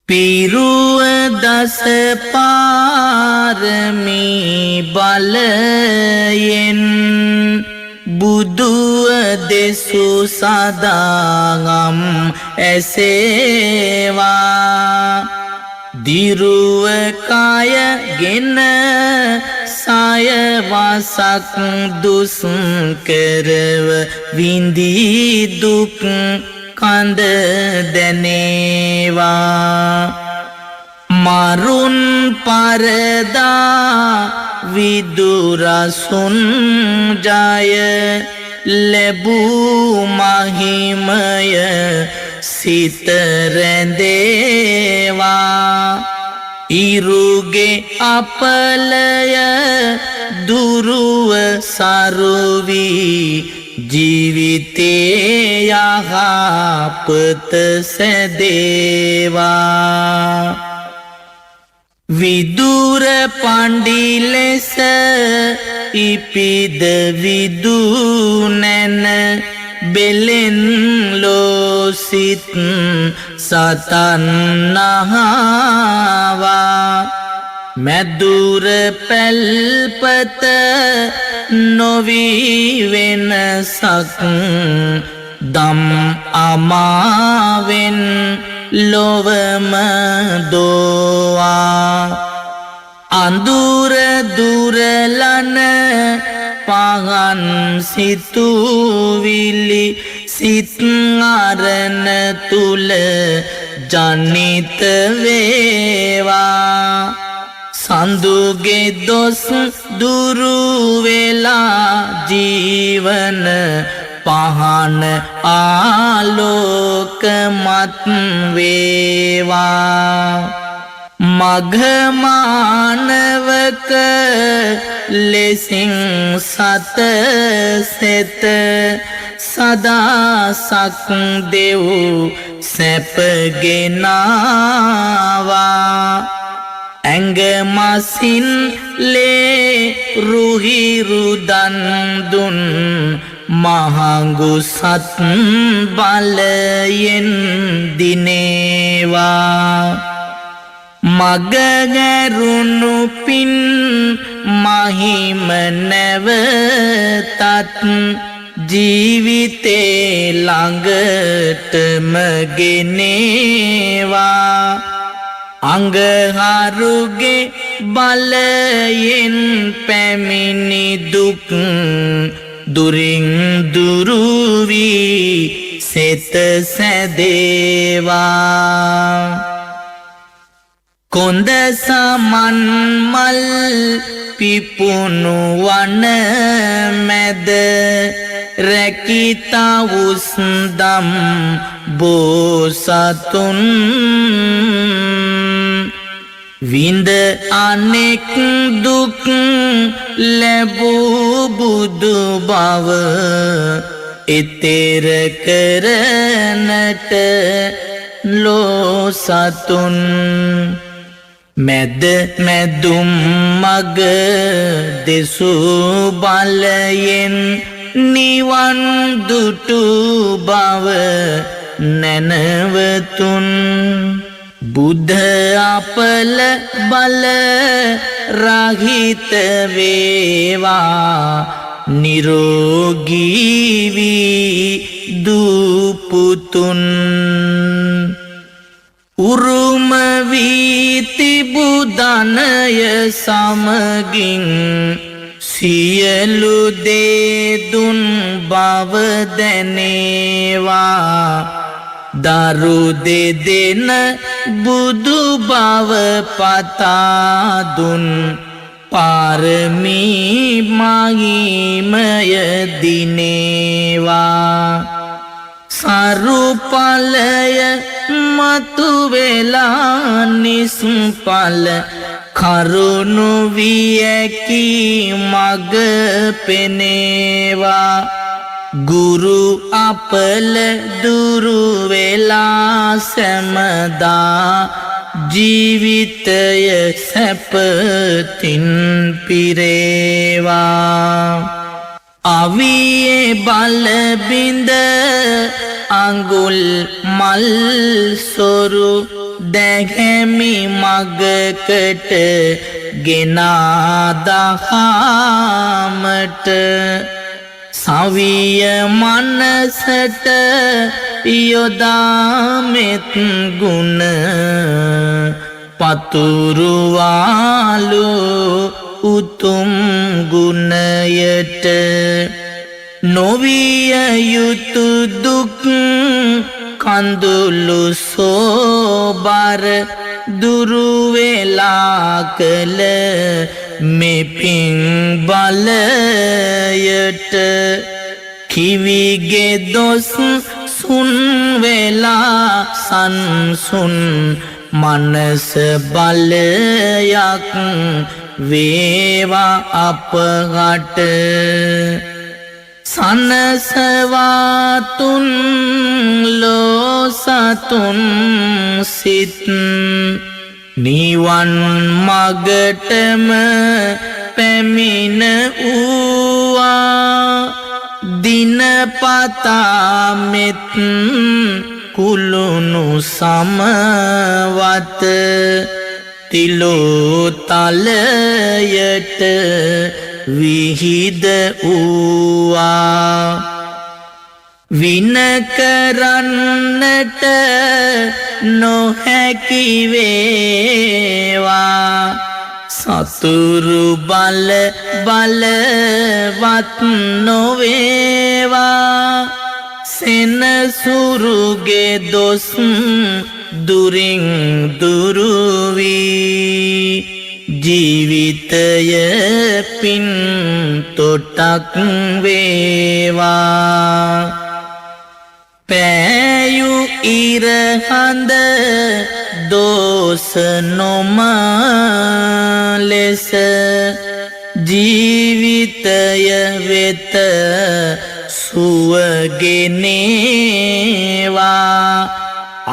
පිරුව දස පාරමී බලයෙන් බුදුව දෙසු සදාගම් ඇසේවා දිරුව කයගෙන සයවසක් දුස් කරව විඳී දුක් කඳ දැනේවා මරුන් පරදා විදුරසුන් ජය ලැබූ මහිමය සිත රැඳේවා ඉරුගේ අපලය දුරුව සරුවී ජීවිතේ යහපත සැදේවා විදුර පණ්ඩි ලෙස ඉපිද විදු නැන බෙලෙන් ලෝසිත සතන් නහවා මැදුර පැල්පත නොවී වෙනසක් දම් අමාවෙන් ලොවම දෝවා අඳුර දුරලන පහන් සිතුවිලි සිත් අරණ තුල ජනිත වේවා සඳුගේ දොස් දුරු වෙලා ජීවන පහන ආලෝකමත් වේවා මඝමානවක ලෙසින් සත සෙත සදාසක් දෙව් සැපගෙනාවා ඇඟමසින් ලේ රුහිරුදන් දුන් මහඟු සත් බලයෙන් දිනේවා මගගැරුණු පින් මහිම නැවතත් ජීවිතේ ළඟටම ගෙනේවා අඟහරුගේ බලයෙන් පැමිණි දුක් දුරින් දුරු වී සෙත සැදේවා කොන්ද සමන් මල් පිපුණු වන මැද රැකිතා උස්දම් බෝසතුන් විඳ අනෙක් දුක් ලැබූ බුදු බව එතෙර කරනට ලෝසතුන් මැද මැදුම් මග දෙසූ බලයෙන් නිවන් දුටු බව නැනවතුන් බුද්ධ අපල බල රහිත වේවා නිරෝගී වී දුපුතුන් උරුම වී තිබූ ධනය සමගින් සියලු දේ දුන් බව දැනේවා දරු දෙදෙන බුදු බව පතා දුන් පාරමී මහිමය දිනේවා සරුපලය මතු වෙලා නිස්පල කරුණු වියකි මග පෙනේවා ගුරු අපල දුරු වෙලා සැමදා ජීවිතය සැපතින් පිරේවා අවියේ බලබිඳ අඟුල් මල් සොරු දැහැමි මගකට ගෙනා දහමට සවිය මනසට යොදාමෙත් ගුණ පතුරුවාලු උතුම් ගුණයට නොවිය යුතු දුක් කඳුළු සෝබර දුරුවෙලා කළ මෙපින් බලයට කිවිගේ දොස් සුන් වෙලා සංසුන් මනස බලයක් වේවා අපහට සනසවාතුන් ලෝසතුන් සිත් නිවන් මගටම පැමිණ වූවා දිනපතා මෙත් කුළුණු සමවත තිලෝතලයට විහිද වූවා වින කරන්නට නොහැකි වේවා සතුරු බල බලවත් නොවේවා සෙනසුරුගේ දොස් දුරින් දුරුවී ජීවිතය පින් තොටක් වේවා පෑයු ඉරහඳ දෝස නොම ලෙස ජීවිතය වෙත සුවගෙනේවා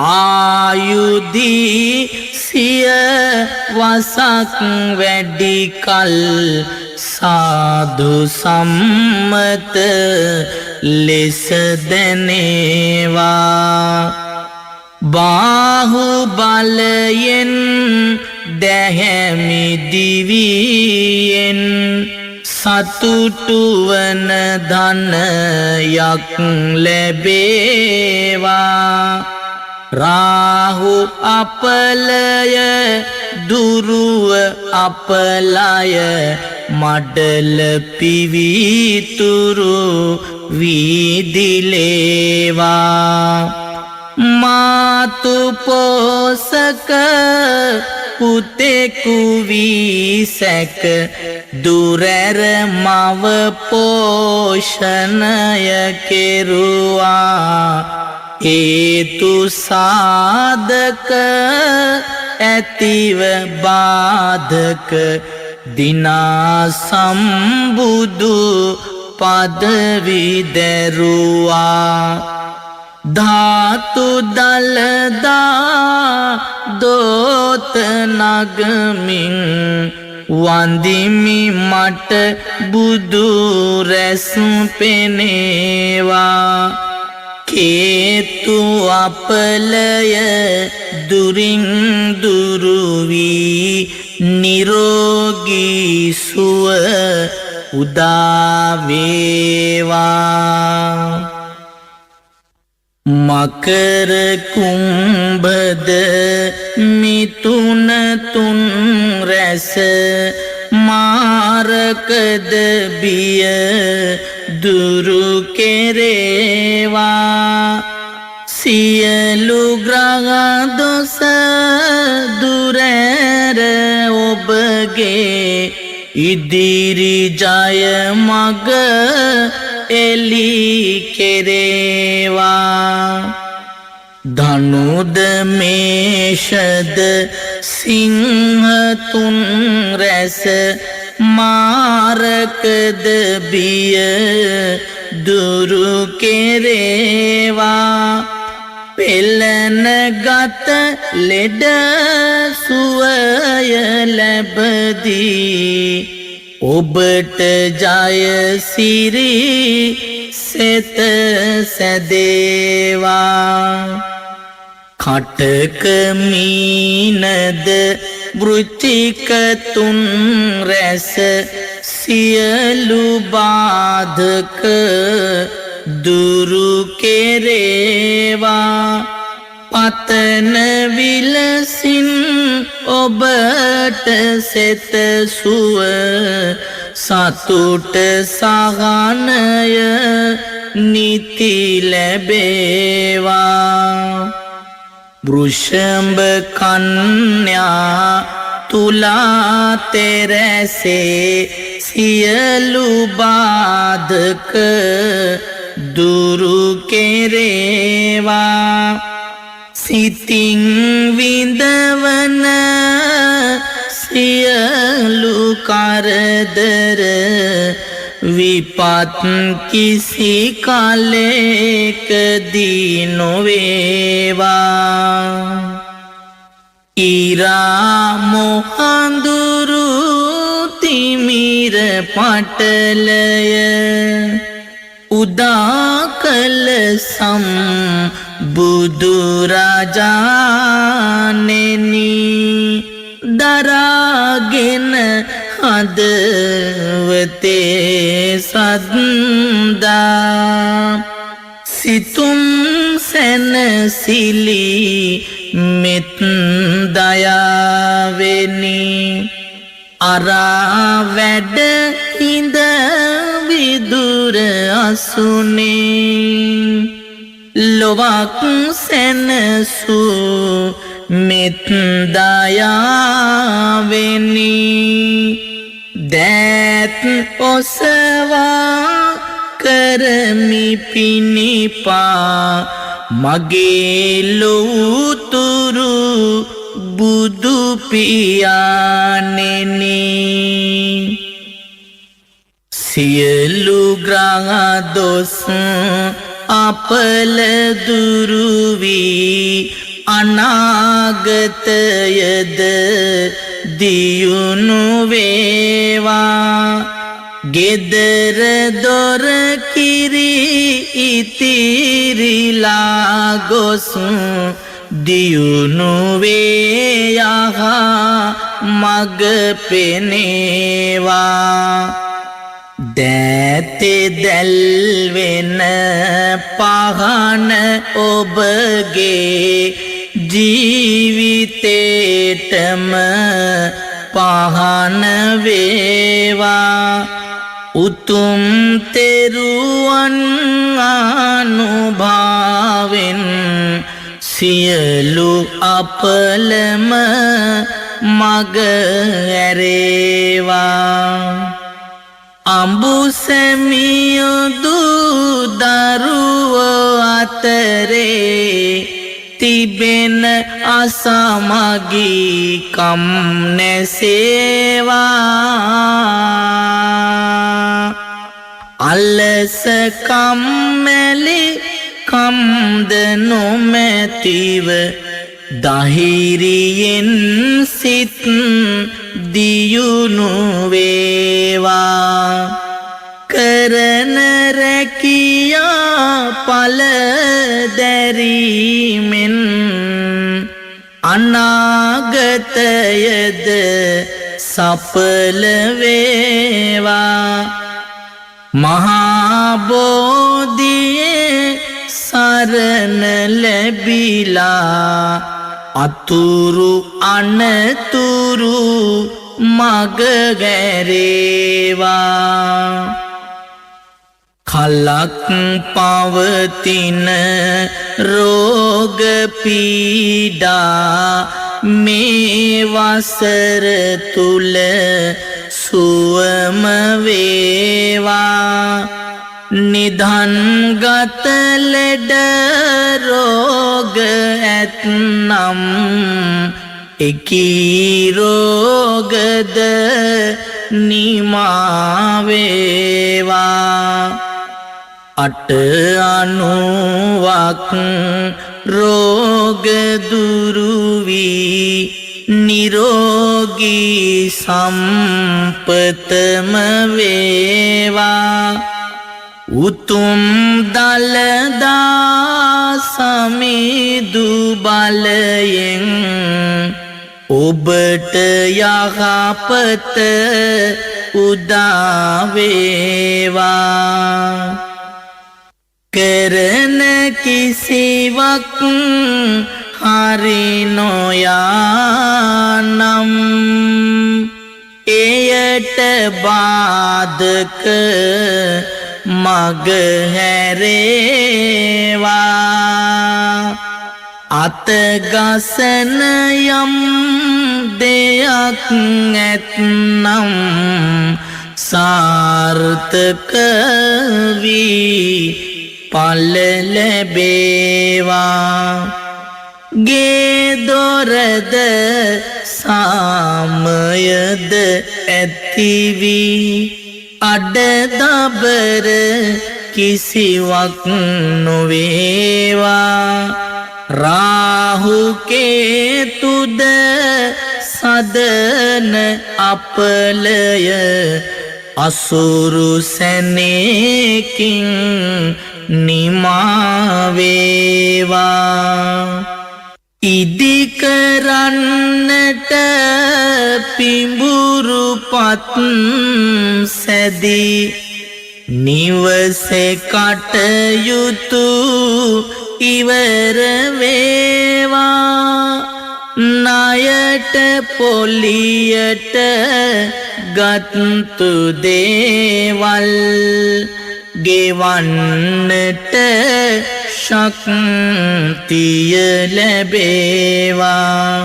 ආයුදී සිය වසක් වැඩි කල් සාදු සම්මත ලෙස දැනේවා බාහු බලයෙන් දැහැමි දිවියෙන් සතුටුවන ධනයක් ලැබේවා රාහු අපලය දුරුව අපලය මඩල පිවිතුරු වීදිලේවා මාතු පෝසක පුතෙකු වී සැක දුරැර මව පෝෂණය කෙරුවා හේතු සාධක ඇතිව බාධක දිනා සම්බුදු පදවි දැරුවා ධාතු දලදා දෝත නගමින් වන්දිමි මට බුදු රැස් පෙනේවා කේතු අපලය දුරින් දුරුවී නිරෝගී සුව උදාවේවා මකර කුම්භද මිතුන තුන් රැස මාරකද බිය දුරු කෙරේවා සියලු ග්‍රහ දොස දුරැර ඔබගේ ඉදිරි ජය මග එලි කෙරේවා ධනුද මේෂද සිංහ තුන් රැස මාරකද බිය දුරු කෙරේවා පෙළන ගත ලෙඩ සුවය ලැබදී ඔබට ජය සිරි සෙත සැදේවා කටක මීනද වෘචික තුන් රැස සියලු බාධක දුරු කෙරේවා පතන විලසින් ඔබට සෙත සුව සතුට සහනය නිති ලැබේවා වෘෂභ කන්‍යා තුලා තෙරැසේ සියලු බාධක දුරු කෙරේවා සිතින් විඳවන සියලු කරදර විපත් කිසි කලෙකදී නොවේවා ඉරා මොහඳුරු තිමිර පටලය උදා කළ බුදුරජාණෙනි දරාගෙන හදවතේ සද්දා සිතුම් සැනසිලි මෙත් දයාවෙනි අරා වැඩ හිඳ විදුර අසුනේ ලොවක් සැනසූ මෙත් දයාවෙනි දෑත් ඔසවා කරමි පිණිපා මගේ ලොවුතුරු බුදු පියාණෙනි සියලු ග්‍රහ දොස් අපල දුරු වී අනාගතයද දියුණු වේවා ගෙදර දොර කිරි ඉතිරිලා ගොස් දියුණු වේ යහ මග පෙනේවා දෑතේ දැල්වෙන පහන ඔබගේ ජීවිතේටම පහන වේවා උතුම් තෙරුවන් අනුභාවෙන් සියලු අපලම මග ඇරේවා අඹුසැමියොදු දරුවෝ අතරේ තිබෙන අසමගිකම් නැසේවා අලස කම්මැලි කම්ද නොමැතිව දහිරියෙන් සිත් දියුණු වේවා කරන රැකියා පල දැරීමෙන් අනාගතයද සඵල වේවා මහා බෝධියේ සරණ ලැබිලා අතුරු අනතුරු මග ගැරේවා කලක් පවතින රෝග පීඩා මේ වසර තුල සුවම වේවා නිධන්ගත ලෙඩ රෝග ඇත්නම් එකී රෝගද නිමාවේවා අට අනුවක් රෝග දුරු වී නිරෝගී සම්පතම වේවා උතුම් දලදා සමිදු බලයෙන් ඔබට යහපත උදාවේවා කරන කිසිවක් හරි නොයානම් එයට බාධක මග හැරේවා අතගසන යම් දෙයක් ඇත්නම් සාර්ථක වී ඵල ලැබේවා ගේ දොරද සාමයද ඇතිවී අඩදබර කිසිවක් නොවේවා රාහු කේතුද සදන අපලය අසුරු සැනේකින් නිමාවේවා ඉදිකරන්නට පිඹුරුපත් සැදී නිවසේ කටයුතු ඉවර වේවා ණයට පොලියට ගත්තු දේවල් ගෙවන්නට ශක්තිය ලැබේවා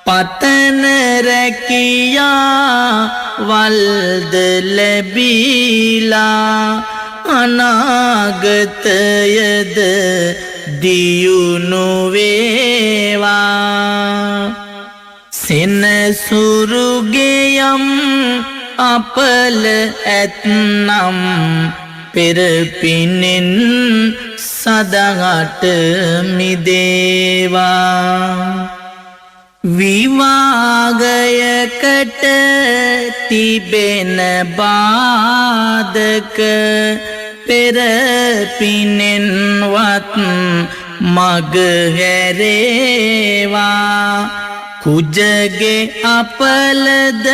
පතන රැකියා වල්ද ලැබීලා අනාගතයද දියුණු වේවා සෙනසුරුගේ යම් අපල ඇත්නම් පෙරපිනෙන් සදහට මිදේවා විවාගයකට තිබෙන බාධක පෙරපිනෙන්වත් මග හැරේවා කුජගේ අපලද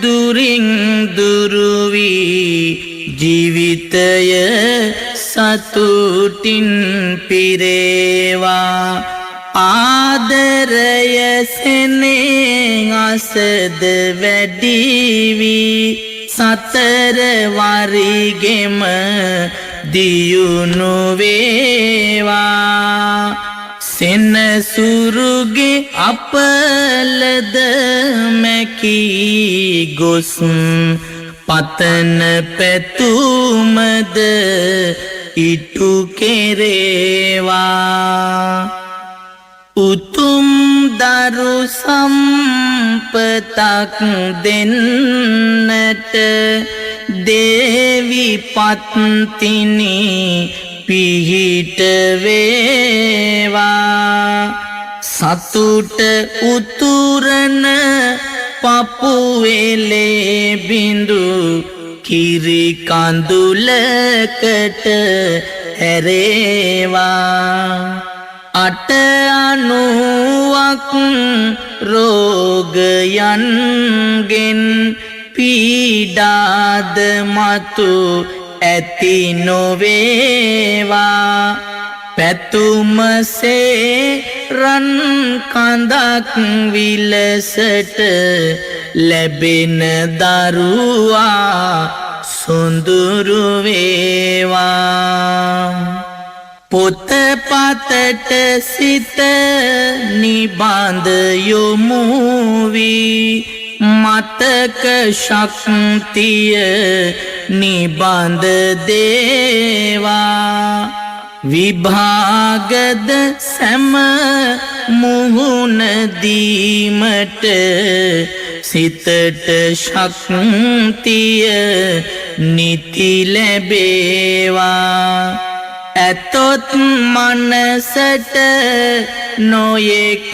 දුරින් දුරුවී ජීවිතය සතුටින් පිරේවා ආදරය සෙනෙහසද වැඩිවී සතර වරිගෙම දියුණු වේවා සෙනසුරුගේ අපලද මැකී ගොස් පතන පැතුමද ඉටු කෙරේවා උතුම් දරු සම්පතක් දෙන්නට දේවි පත්තිනි පිහිට වේවා සතුට උතුරන පපුවෙලේ බිඳු කිරි කඳුලකට හැරේවා අට අනුවක් රෝගයන්ගෙන් පීඩාද මතු ඇති නොවේවා පැතුමසේ රන් කඳක් විලසට ලැබෙන දරුවා සොඳුරු වේවා පොතපතට සිත නිබඳ යොමු වී මතක ශක්තිය නිබඳ දේවා විභාගද සැම මුහුණ දීමට සිතට ශක්තිය නිති ලැබේවා ඇතොත් මනසට නොයෙක්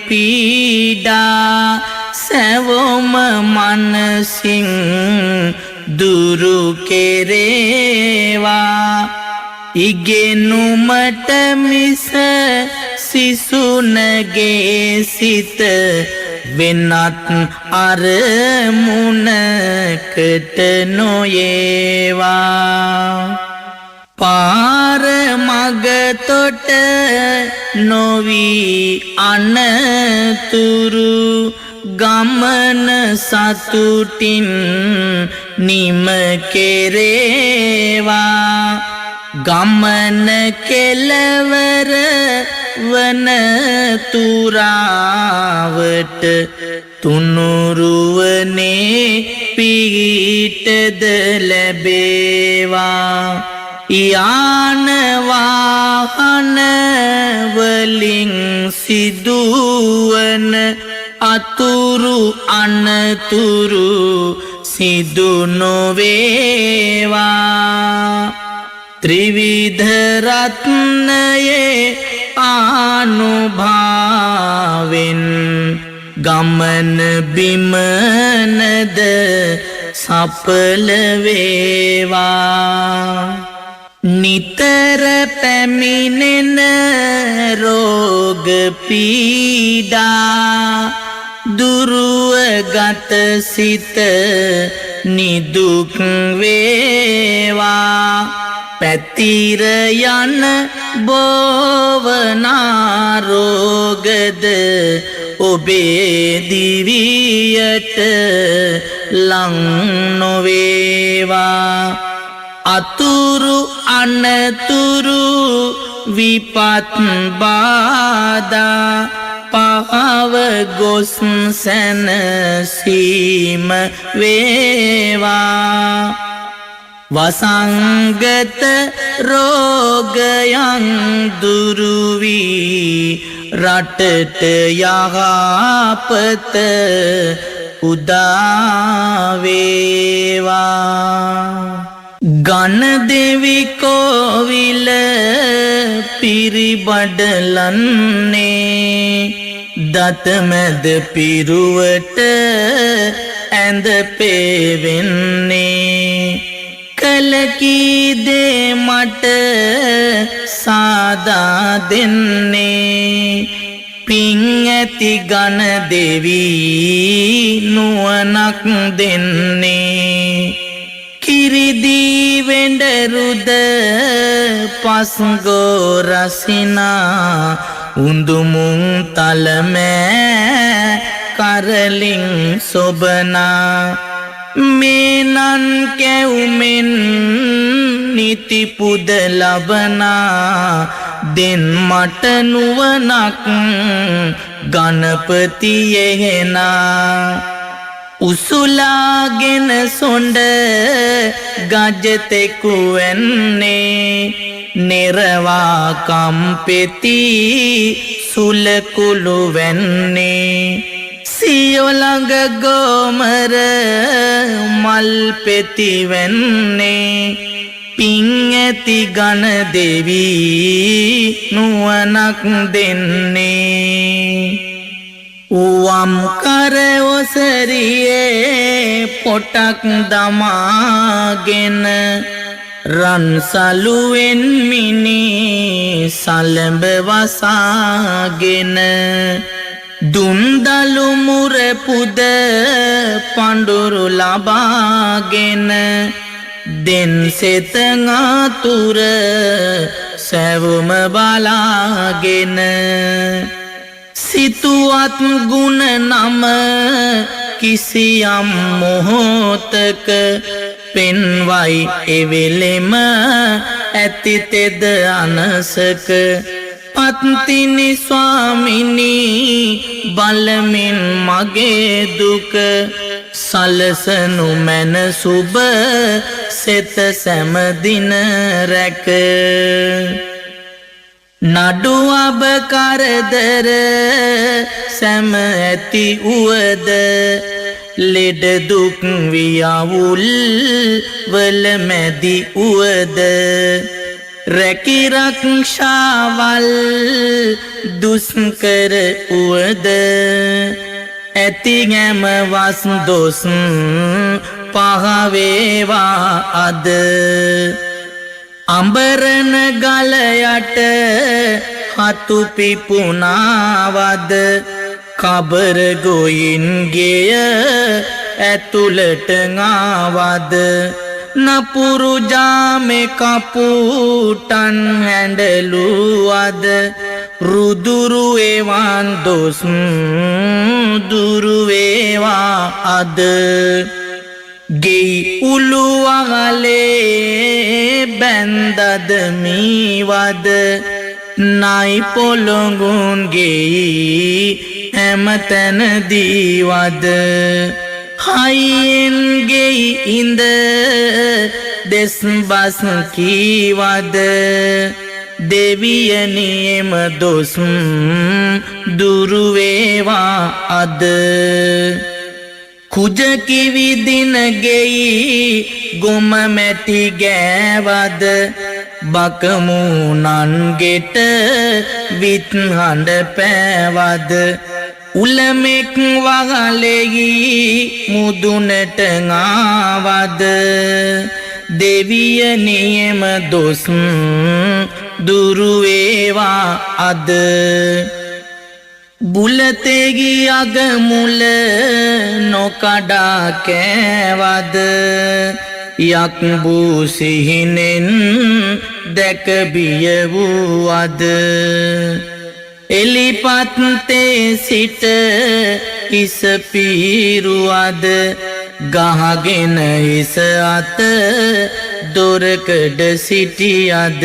පීඩා සැවොම මනසින් දුරු කෙරේවා ඉගෙනුමට මිස සිසුනගේ සිත වෙනත් අරමුණකට නොයේවා පාර මගතොට නොවී අනතුරු ගමන සතුටින් නිම කෙරේවා ගමන කෙලවර වන තුරාවට තුනුරුවනේ පිහිටද ලැබේවා යාන වාහන වලින් සිදුවන අතුරු අනතුරු සිදු නොවේවා ත්‍රිවිධ රත්නයේ ආනුභාවෙන් ගමන බිමනද සඵල වේවා නිතර පැමිණෙන රෝග පීඩා දුරුවගත සිත නිදුක් වේවා පැතිර යන බෝවනා රෝගද ඔබේ දිවියට ලං නොවේවා අතුරු අනතුරු විපත් බාධා පහව ගොස් සැනසීම වේවා වසංගත රෝගයන් දුරු වී රටට යහපත උදා වේවා ගණදෙවි කෝවිල පිරිබඩලන්නේ දතමැද පිරුවට ඇඳ පෙවෙන්නේ කලකී දේ මට සාදා දෙන්නේ පින් ඇති ගණදෙවි නුවණක් දෙන්නේ කිරිදී වෙඬරුද පස්ගෝ රසිනා උඳුමුන් තලමෑ කරලින් සොබනා මේනන් කැවුමෙන් නිතිපුද ලබනා දෙන් මට නුවණක් ගණපති එහෙනා උසුලාගෙන සොඬ ගජතෙකු වෙන්නේ නිරවා කම්පෙති සුලකුළු වෙන්නේ සියොළඟ ගෝමර මල් පෙති වෙන්නේ පින් ඇති ගණදෙවි නුවණක් දෙන්නේ වම් කර ඔසරියේ පොටක් දමාගෙන රන්සලුවෙන් මිනි සලඹ වසාගෙන දුන්දලු මුර පුද පඳුරු ලබාගෙන දෙන් සෙත නාතුර සැවුම බලාගෙන සිතුවත් ගුණ නම කිසියම් මොහොතක පෙන්වයි එවෙලෙම ඇති තෙද අනසක පත්තිනි ස්වාමිනී බලමින් මගේ දුක සලසනු මැන සුබ සෙත සැමදින රැක නඩු අබ කරදර සැම ඇති උවද ලෙඩ දුක් වියවුල් වල මැදි උවද රැකිරක්ෂාවල් දුස්කර උවද ඇති ගැම වස් දොස් පහවේවා අද අඹරන ගලයට හතු පිපුණාවද කබර ගොයින්ගේය ඇතුළට ආවද නපුරු ජාමේ කපුටන් හැඬලුවද රුදුරු එවන් දොස් දුරු වේවා අද ගෙයි උළුවගලේ බැන්දද මීවද නයි පොළොඟුන් ගෙයි හැමතැන දීවද හයියෙන් ගෙයි ඉඳ දෙස් බස් කීවද දෙවියනියම දොස් දුරු වේවා අද කුජකිවි දින ගෙයි ගොම මැටි ගෑවද බකමුණන්ගෙට විත් හඬ පෑවද උලමෙක් වගලෙහි මුදුනට ආවද දෙවිය නියම දොස් දුරු වේවා අද බුලතෙහි අගමුල නොකඩා කෑවද යක් වූ සිහිනෙන් දැක බිය වූවද එලිපත්තේ සිට හිස පීරුවද ගහගෙන හිස අත දොරකඩ සිටියද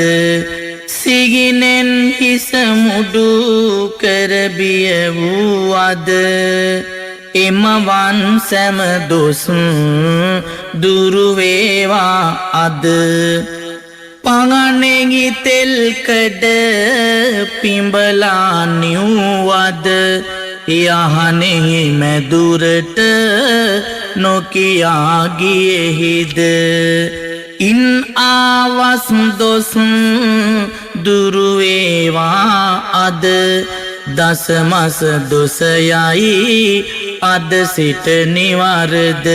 සිහිනෙන් හිස මුඩු කර බිය වූවද එමවන් සැම දොස් දුරු වේවා අද පගනෙහි තෙල්කඩ පිඹලා නිව්වද යහනෙහි මැදුරට නොකියා ගියෙහිද ඉන් ආවස් දොස් දුරු වේවා අද දසමස දොස යයි අද සිට නිවරද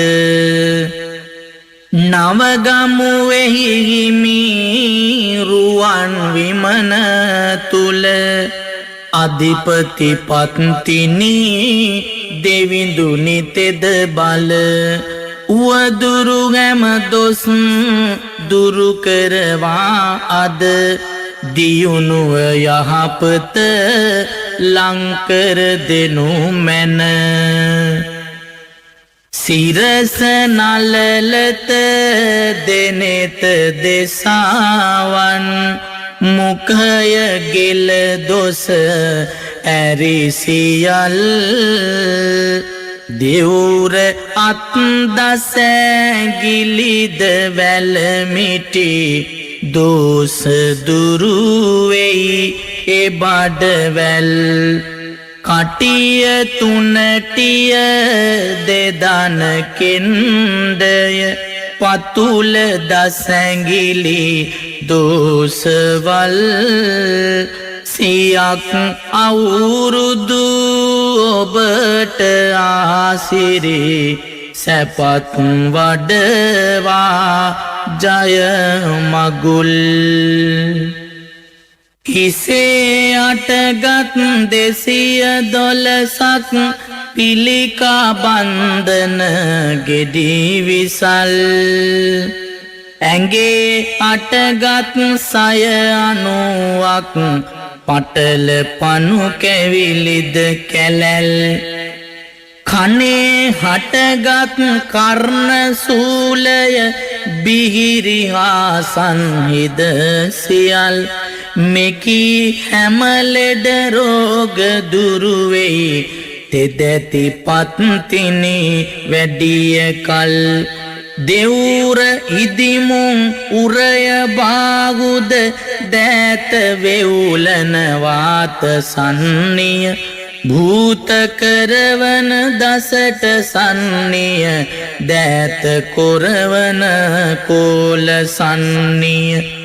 නවගමුවෙහි හිමි රුවන් විමන තුල අධිපති පත්තිනි දෙවිඳුනි තෙද බල උවදුරු හැම දොස් දුරු කරවා අද දියුණුව යහපත ලංකර දෙනු මැන සිරස නලලත දෙනෙත දෙසාවන් මුඛය ගෙල දොස ඇරිසියල් දෙවුර අත් දසැගිලිද වැලමිටි දෝස දුරු වෙයි එබඩවැල් කටිය තුනටිය දෙදන කෙන්දය පතුල දසැගිලි දෝසවල් සියක් අවුරුදු ඔබට ආසිරි සැපත් වඩවා ජය මගුල් හිසේ අටගත් 212ක් පිළිකා බන්ධන ගෙඩි විසල් ඇඟේ අටගත් 690ක් පටල පනු කැවිලිද කැලැල් කනේ හටගත් කර්ණ සූලය බිහිරි හා සංහිද සියල් මෙකී හැම ලෙඩ රෝග දුරු වෙයි තෙදැති පත්තිනි වැඩිය කල් දෙවුර ඉදිමුන් උරය බාගුද දෑත වෙවුලන වාත සන්නිය භූත කරවන දසට සන්නිය දෑත කොරවන කෝල සන්නිය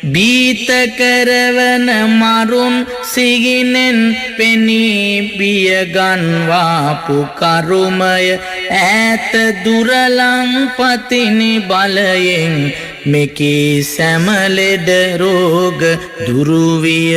බීත කරවන මරුන් සිහිනෙන් පෙනී බිය ගන්වාපු කරුමය ඈත දුරලං පතිනි බලයෙන් මෙකී සැම ලෙඩ රෝග දුරුවිය